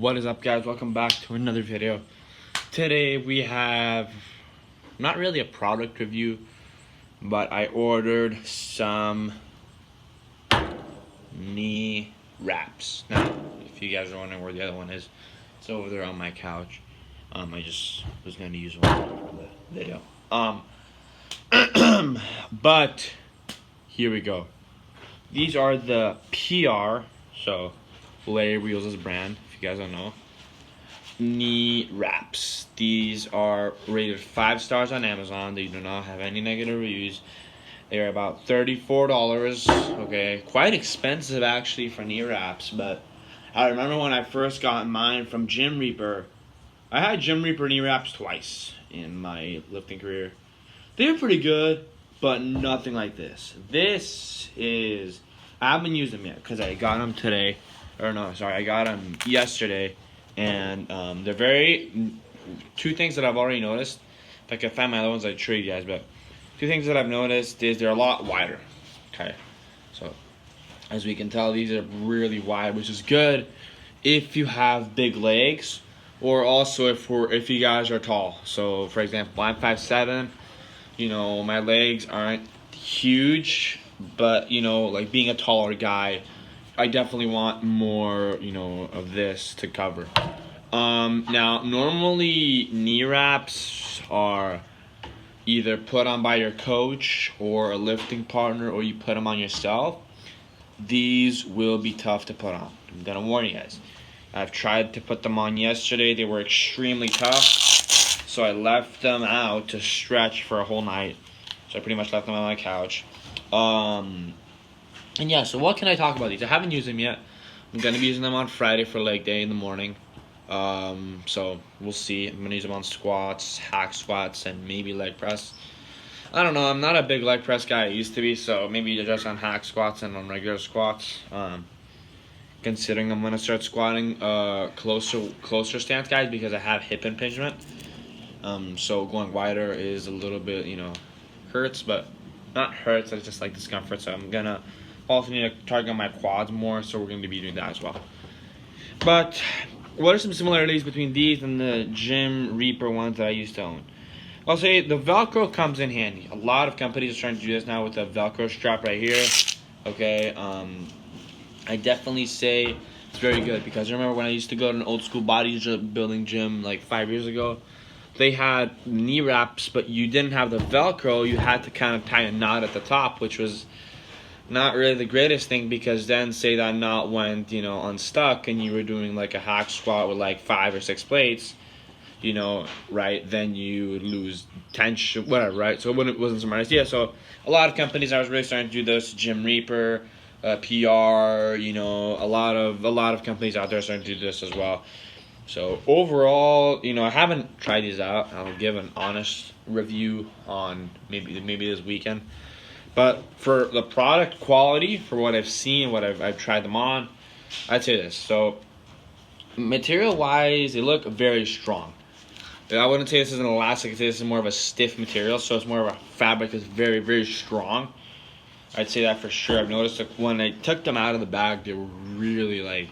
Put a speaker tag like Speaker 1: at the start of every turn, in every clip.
Speaker 1: What is up, guys? Welcome back to another video. Today we have not really a product review, but I ordered some knee wraps. Now, if you guys are wondering where the other one is, it's over there on my couch. I just was going to use one for the video. But here we go. These are the PR, so REBIEW's brand, if you guys don't know. Knee wraps. These are rated 5 stars on Amazon. They do not have any negative reviews. They're about $34. Okay, quite expensive actually for knee wraps. But I remember when I first got mine from Gym Reaper. I had Gym Reaper knee wraps twice in my lifting career. They were pretty good, but nothing like this. I haven't used them yet because I got them today. I got them yesterday. And they're two things that I've already noticed. If I can find my other ones, I'd show you guys. But two things that I've noticed is they're a lot wider. Okay, so as we can tell, these are really wide, which is good if you have big legs, or also if you guys are tall. So for example, I'm 5'7". You know, my legs aren't huge, but you know, like being a taller guy, I definitely want more, you know, of this to cover. Now, normally knee wraps are either put on by your coach or a lifting partner, or you put them on yourself. These will be tough to put on. I'm gonna warn you guys. I've tried to put them on yesterday. They were extremely tough. So I left them out to stretch for a whole night. So I pretty much left them on my couch. And yeah, so what can I talk about these? I haven't used them yet. I'm going to be using them on Friday for leg day in the morning. So we'll see. I'm going to use them on squats, hack squats, and maybe leg press. I don't know. I'm not a big leg press guy. I used to be, so maybe just on hack squats and on regular squats. Considering I'm going to start squatting closer stance, guys, because I have hip impingement. So going wider is a little bit, you know, hurts, but not hurts. It's just like discomfort. So I'm going to also need to target my quads more, so we're going to be doing that as well. But what are some similarities between these and the Gym Reaper ones that I used to own? I'll say the Velcro comes in handy. A lot of companies are trying to do this now with the Velcro strap right here. Okay, I definitely say it's very good, because I remember when I used to go to an old school bodybuilding gym like 5 years ago. They had knee wraps, but you didn't have the Velcro. You had to kind of tie a knot at the top, which was not really the greatest thing, because then say that knot went, you know, unstuck, and you were doing like a hack squat with like 5 or 6 plates, you know, right? Then you would lose tension, whatever, right? So it wasn't so nice. Yeah, so a lot of companies are really starting to do this. Gym Reaper, PR, you know, a lot of companies out there are starting to do this as well. So overall, you know, I haven't tried these out. I'll give an honest review on maybe this weekend. But for the product quality, for what I've seen, what I've tried them on, I'd say this. So material-wise, they look very strong. I wouldn't say this is an elastic. I'd say this is more of a stiff material. So it's more of a fabric that's very, very strong. I'd say that for sure. I've noticed that when I took them out of the bag, they were really like...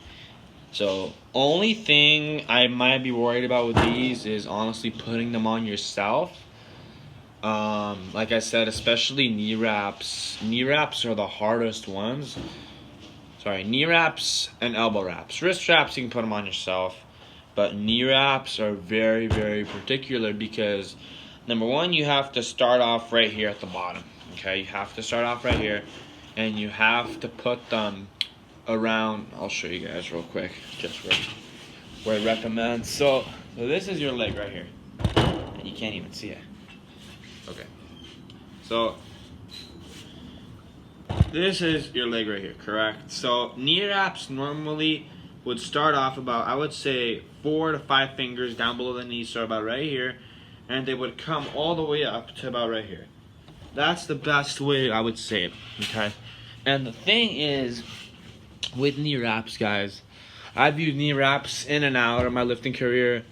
Speaker 1: So only thing I might be worried about with these is honestly putting them on yourself. Like I said, especially knee wraps. Knee wraps are the hardest ones. Knee wraps and elbow wraps. Wrist wraps, you can put them on yourself. But knee wraps are very, very particular, because number one, you have to start off right here at the bottom. Okay, you have to start off right here, and you have to put them around. I'll show you guys real quick, just where I recommend. So this is your leg right here, and you can't even see it. Okay, so this is your leg right here, correct? So knee wraps normally would start off about, I would say, 4 to 5 fingers down below the knee, so about right here, and they would come all the way up to about right here. That's the best way I would say it, okay? And the thing is, with knee wraps, guys, I've used knee wraps in and out of my lifting career.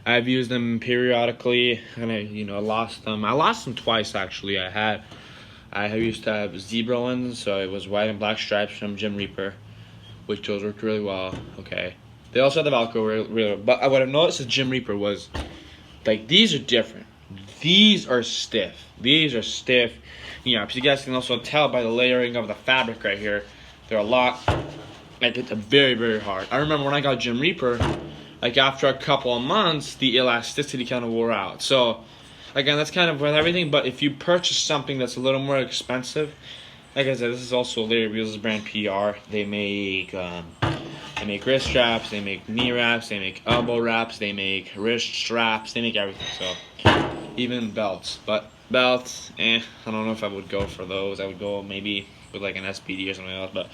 Speaker 1: I've used them periodically, and I lost them. I lost them twice, actually. I used to have zebra ones, so it was white and black stripes from Gym Reaper, which those worked really well, okay. They also have the Velcro, but what I've noticed with Gym Reaper was, like, these are different. These are stiff. These are stiff. Yeah, you guys can also tell by the layering of the fabric right here. They're a lot, like, it's very, very hard. I remember when I got Gym Reaper, like, after a couple of months, the elasticity kind of wore out. So, again, that's kind of with everything, but if you purchase something that's a little more expensive, like I said, this is also REBIEW's brand PR. They make wrist straps, they make knee wraps, they make elbow wraps, they make wrist straps, they make everything. So even belts, but belts, I don't know if I would go for those. I would go maybe with like an SPD or something else. But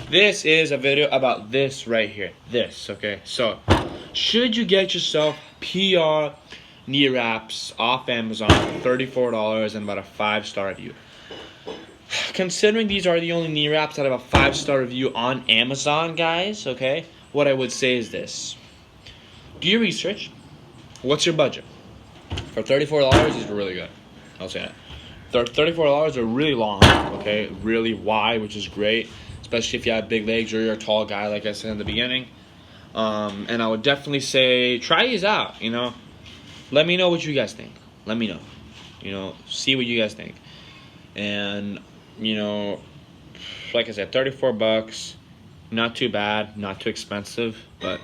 Speaker 1: this is a video about this right here. This, okay? So should you get yourself PR knee wraps off Amazon for $34 and about a 5-star review? Considering these are the only knee wraps that have a 5-star review on Amazon, guys, okay, what I would say is this. Do your research. What's your budget? For $34, these are really good. I'll say that. $34 are really long, okay, really wide, which is great, especially if you have big legs or you're a tall guy, like I said in the beginning. And I would definitely say try these out, you know. Let me know what you guys think. Let me know. You know, see what you guys think. And, you know, like I said, 34 bucks, not too bad, not too expensive, but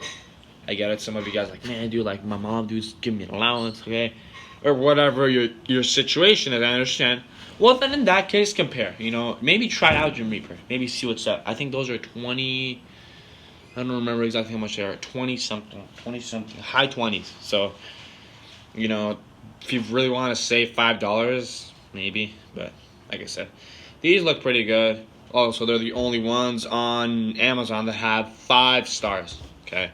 Speaker 1: I get it. Some of you guys are like, man, dude, like my mom, dude, give me an allowance, okay? Or whatever your situation is, I understand. Well, then in that case, compare, you know, maybe try out Gym Reaper, maybe see what's up. I think those are 20, I don't remember exactly how much they are, 20 something, high 20s. So, you know, if you really want to save $5, maybe, but like I said, these look pretty good. Also, they're the only ones on Amazon that have 5 stars, okay?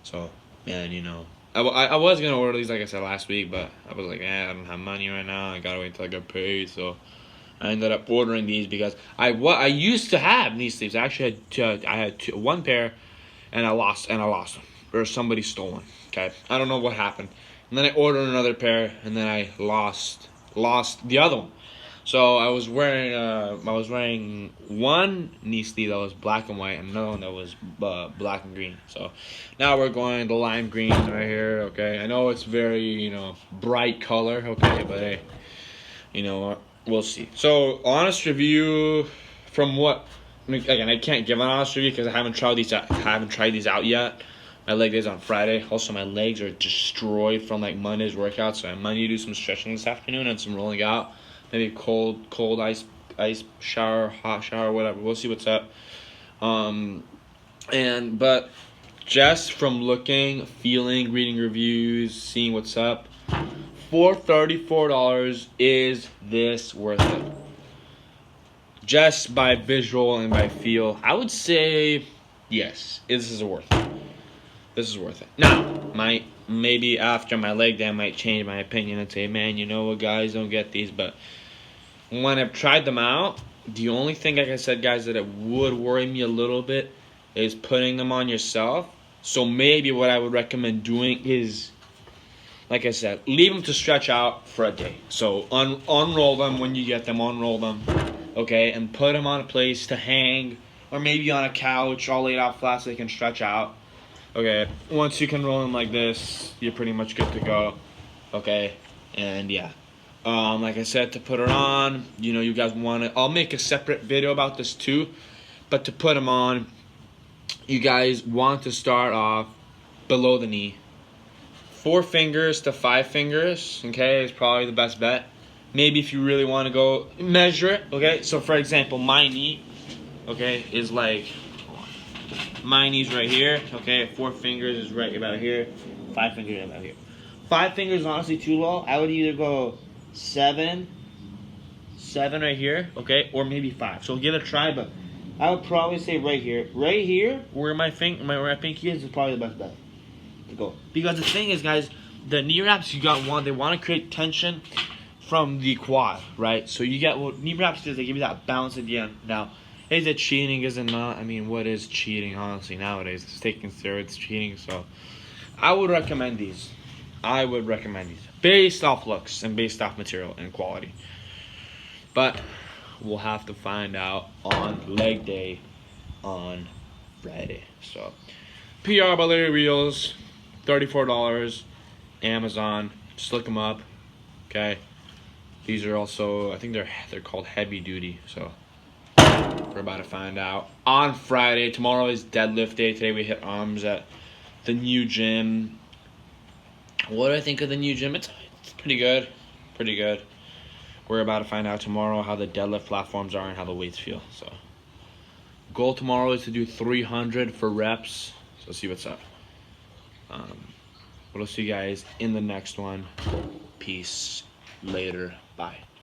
Speaker 1: So, man, you know, I was going to order these, like I said, last week, but I was like, I don't have money right now. I got to wait until I get paid, so I ended up ordering these because I used to have knee sleeves. I actually had one pair, and I lost them, or somebody stole one, okay? I don't know what happened. And then I ordered another pair, and then I lost the other one. So I was wearing one knee sleeve that was black and white, and another one that was black and green. So now we're going the lime green right here. Okay, I know it's very, you know, bright color. Okay, but hey, you know, we'll see. So honest review from what? Again, I can't give an honest review because I haven't tried these out yet. My leg day is on Friday. Also, my legs are destroyed from like Monday's workout, so I might need to do some stretching this afternoon and some rolling out. Maybe cold ice shower, hot shower, whatever. We'll see what's up. But just from looking, feeling, reading reviews, seeing what's up, for $34, is this worth it? Just by visual and by feel, I would say yes. This is worth it. This is worth it. Now, maybe after my leg day, I might change my opinion and say, man, you know what, guys, don't get these. But when I've tried them out, the only thing, like I said, guys, that it would worry me a little bit is putting them on yourself. So maybe what I would recommend doing is, like I said, leave them to stretch out for a day. So unroll them when you get them, unroll them, okay, and put them on a place to hang, or maybe on a couch, all laid out flat so they can stretch out. Okay, once you can roll them like this, you're pretty much good to go. Okay, and yeah. Like I said, to put it on, you know, you guys want it. I'll make a separate video about this too. But to put them on, you guys want to start off below the knee. 4 fingers to 5 fingers, okay, is probably the best bet. Maybe if you really want to go, measure it, okay? So, for example, my knee, okay, is like... My knee's right here, okay? 4 fingers is right about here. 5 fingers about here. 5 fingers is honestly too low. I would either go 7 right here, okay? Or maybe 5. So give it a try, but I would probably say right here. Right here, where my pinky is probably the best bet to go. Because the thing is, guys, the knee wraps, they want to create tension from the quad, right? So you get what knee wraps do, they give you that bounce at the end. Now, is it cheating? Is it not? I mean, what is cheating, honestly, nowadays? It's taking steroids cheating, so I would recommend these. Based off looks and based off material and quality. But we'll have to find out on leg day on Friday. So PR by Larry Wheels, $34. Amazon, just look them up. Okay. These are also, I think they're called heavy duty. So we're about to find out on Friday. Tomorrow is deadlift day. Today we hit arms at the new gym. What do I think of the new gym? It's pretty good. Pretty good. We're about to find out tomorrow how the deadlift platforms are and how the weights feel. So goal tomorrow is to do 300 for reps. So see what's up. We'll see you guys in the next one. Peace. Later. Bye.